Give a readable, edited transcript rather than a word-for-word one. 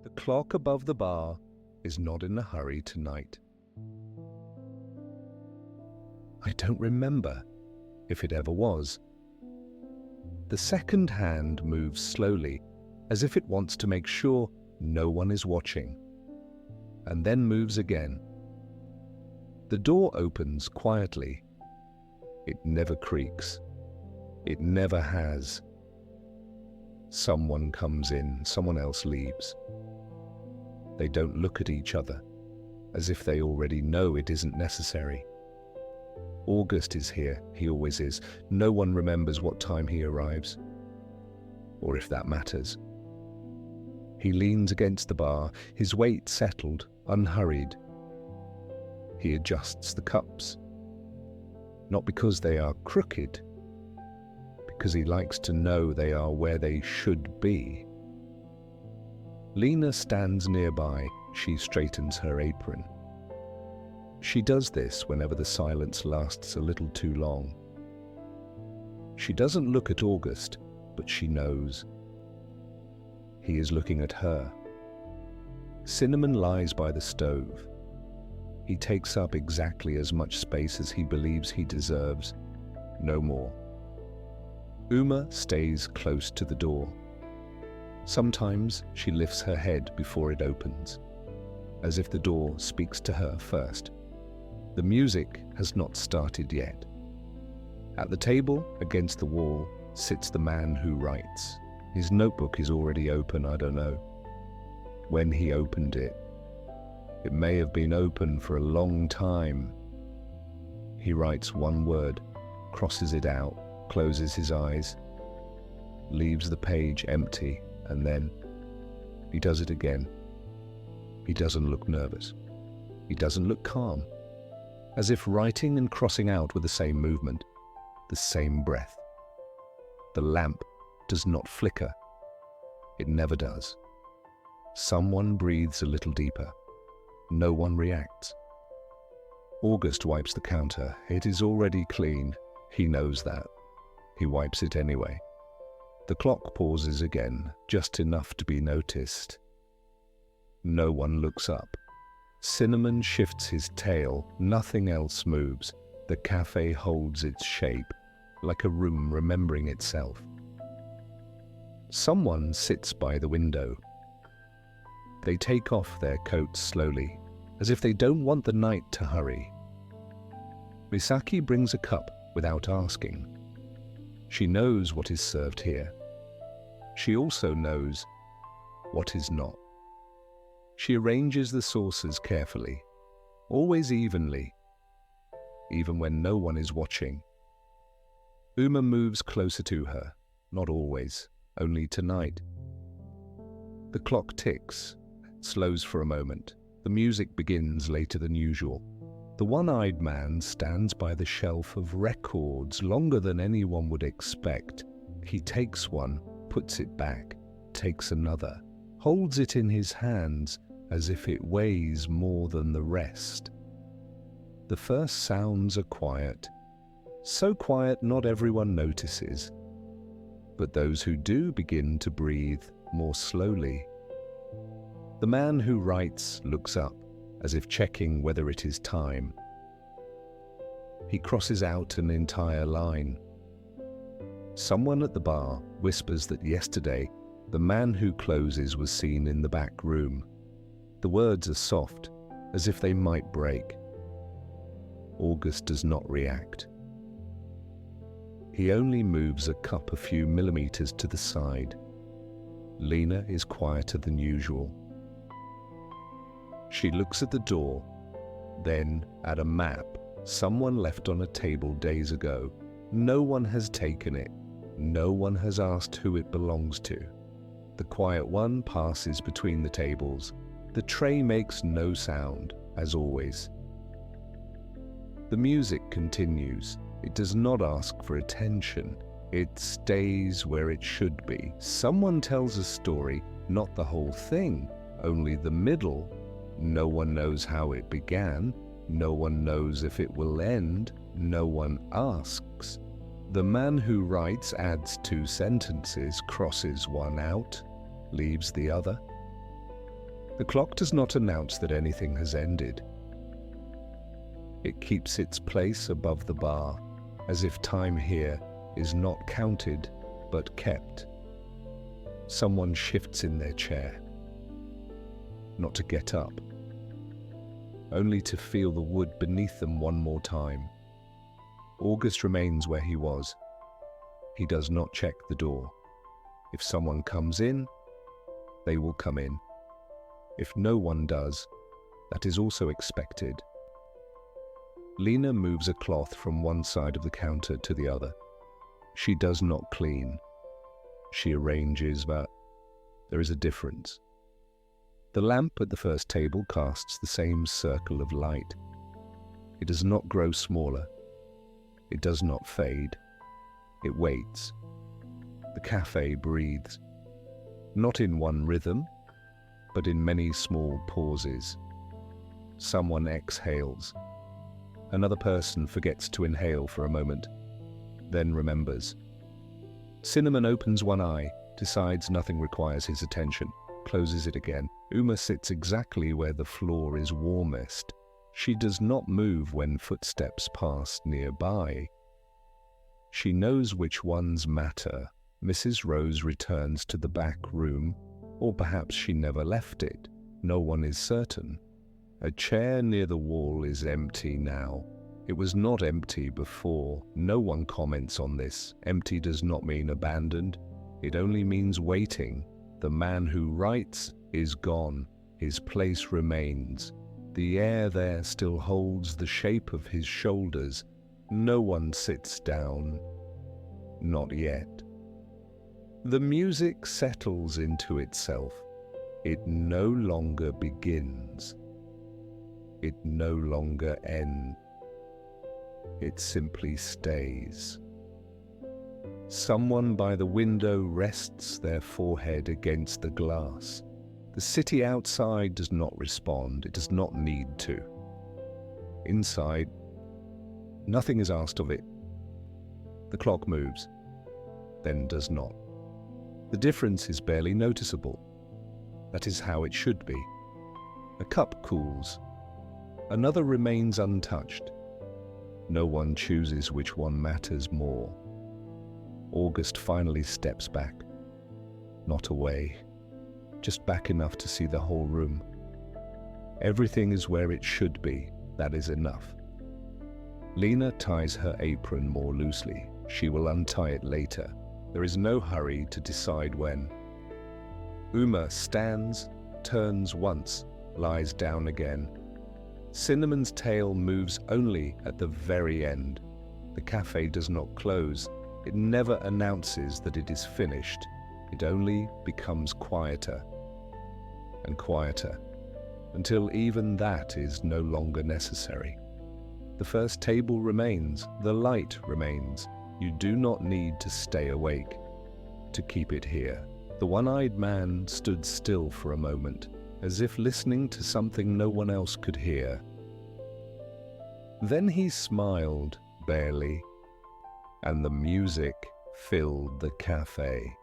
The clock above the bar is not in a hurry tonight. I don't remember if it ever was. The second hand moves slowly, as if it wants to make sure no one is watching, and then moves again. The door opens quietly. It never creaks. It never has. Someone comes in, someone else leaves. They don't look at each other, as if they already know it isn't necessary. August is here, he always is. No one remembers what time he arrives, or if that matters. He leans against the bar, his weight settled, unhurried. He adjusts the cups, not because they are crooked, because he likes to know they are where they should be. Lena stands nearby. She straightens her apron. She does this whenever the silence lasts a little too long. She doesn't look at August, but she knows. He is looking at her. Cinnamon lies by the stove. He takes up exactly as much space as he believes he deserves, no more. Uma stays close to the door. Sometimes she lifts her head before it opens, as if the door speaks to her first. The music has not started yet. At the table, against the wall, sits the man who writes. His notebook is already open, I don't know. When he opened it, it may have been open for a long time. He writes one word, crosses it out, closes his eyes, leaves the page empty, and then he does it again. He doesn't look nervous. He doesn't look calm, as if writing and crossing out were the same movement, the same breath. The lamp does not flicker. It never does. Someone breathes a little deeper. No one reacts. August wipes the counter. It is already clean. He knows that. He wipes it anyway. The clock pauses again, just enough to be noticed. No one looks up. Cinnamon shifts his tail. Nothing else moves. The cafe holds its shape, like a room remembering itself. Someone sits by the window. They take off their coats slowly, as if they don't want the night to hurry. Misaki brings a cup without asking. She knows what is served here. She also knows what is not. She arranges the saucers carefully, always evenly, even when no one is watching. Uma moves closer to her, not always, only tonight. The clock ticks, slows for a moment. The music begins later than usual. The one-eyed man stands by the shelf of records longer than anyone would expect. He takes one, puts it back, takes another, holds it in his hands as if it weighs more than the rest. The first sounds are quiet. So quiet not everyone notices. But those who do begin to breathe more slowly. The man who writes looks up, as if checking whether it is time. He crosses out an entire line. Someone at the bar whispers that yesterday the man who closes was seen in the back room. The words are soft, as if they might break. August does not react. He only moves a cup a few millimeters to the side. Lena is quieter than usual. She looks at the door, then at a map someone left on a table days ago. No one has taken it. No one has asked who it belongs to. The quiet one passes between the tables. The tray makes no sound, as always. The music continues. It does not ask for attention. It stays where it should be. Someone tells a story, not the whole thing, only the middle. No one knows how it began. No one knows if it will end. No one asks. The man who writes adds 2 sentences, crosses one out, leaves the other. The clock does not announce that anything has ended. It keeps its place above the bar, as if time here is not counted, but kept. Someone shifts in their chair, not to get up, only to feel the wood beneath them one more time. August remains where he was. He does not check the door. If someone comes in, they will come in. If no one does, that is also expected. Lena moves a cloth from one side of the counter to the other. She does not clean. She arranges, but there is a difference. The lamp at the first table casts the same circle of light. It does not grow smaller. It does not fade. It waits. The cafe breathes, not in one rhythm, but in many small pauses. Someone exhales. Another person forgets to inhale for a moment, then remembers. Cinnamon opens one eye, decides nothing requires his attention, closes it again. Uma sits exactly where the floor is warmest. She does not move when footsteps pass nearby. She knows which ones matter. Mrs. Rose returns to the back room, or perhaps she never left it. No one is certain. A chair near the wall is empty now. It was not empty before. No one comments on this. Empty does not mean abandoned. It only means waiting. The man who writes is gone. His place remains. The air there still holds the shape of his shoulders. No one sits down. Not yet. The music settles into itself. It no longer begins. It no longer ends. It simply stays. Someone by the window rests their forehead against the glass. The city outside does not respond. It does not need to. Inside, nothing is asked of it. The clock moves, then does not. The difference is barely noticeable. That is how it should be. A cup cools. Another remains untouched. No one chooses which one matters more. August finally steps back. Not away. Just back enough to see the whole room. Everything is where it should be. That is enough. Lena ties her apron more loosely. She will untie it later. There is no hurry to decide when. Uma stands, turns once, lies down again. Cinnamon's tail moves only at the very end. The cafe does not close. It never announces that it is finished. It only becomes quieter and quieter, until even that is no longer necessary. The first table remains. The light remains. You do not need to stay awake to keep it here. The one-eyed man stood still for a moment, as if listening to something no one else could hear. Then he smiled, barely, and the music filled the cafe.